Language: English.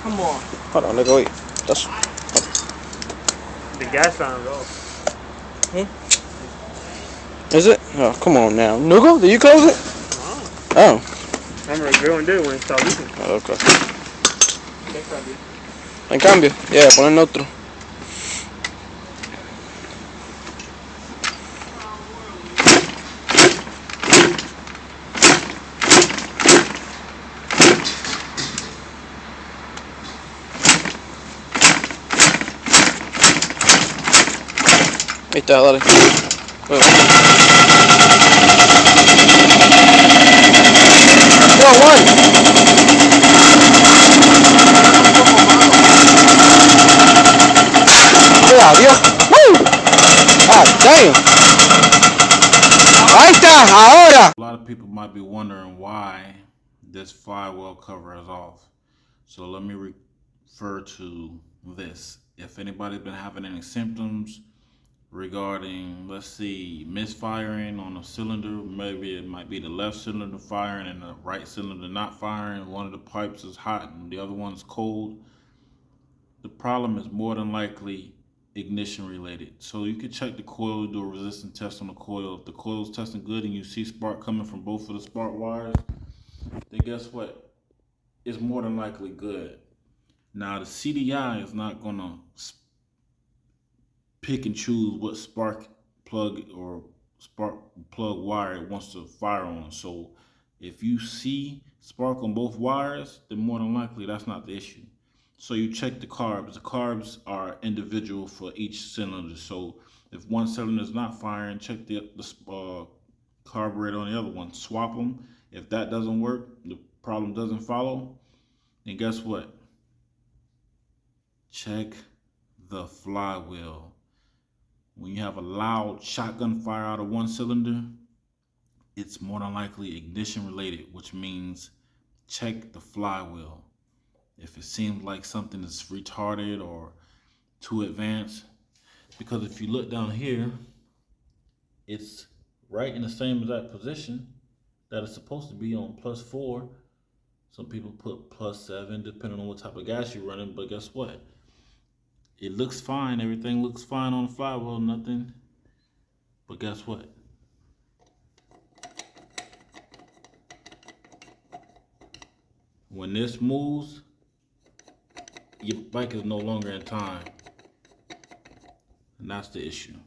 Come on. Hold on, nigga, wait. That's... The gas line's off. Is it? Oh, come on now. Nigga, did you close it? Oh. Remember, el grill did when it started leaking. Oh, ok. En cambio, ya, poner neutro. Ahí está, dale. Whoa, one! ¡Yeah, Dios! ¡Woo! Ah, damn! Ahí está, ahora! A lot of people might be wondering why this flywheel cover is off. So let me refer to this. If anybody's been having any symptoms regarding, let's see, misfiring on a cylinder, maybe it might be the left cylinder firing and the right cylinder not firing. One of the pipes is hot and the other one's cold. The problem is more than likely ignition related. So you can check the coil, do a resistance test on the coil. If the coil is testing good and you see spark coming from both of the spark wires, then guess what? It's more than likely good. Now the CDI is not gonna pick and choose what spark plug or spark plug wire it wants to fire on. So if you see spark on both wires, then more than likely that's not the issue. So you check the carbs. The carbs are individual for each cylinder. So if one cylinder is not firing, check the carburetor on the other one. Swap them. If that doesn't work, the problem doesn't follow, then guess what? Check the flywheel. When you have a loud shotgun fire out of one cylinder, it's more than likely ignition related, which means check the flywheel. If it seems like something is retarded or too advanced, because if you look down here, it's right in the same exact position that it's supposed to be on +4. Some people put +7 depending on what type of gas you're running, but guess what? It looks fine, everything looks fine on the flywheel, nothing, but guess what? When this moves, your bike is no longer in time, and that's the issue.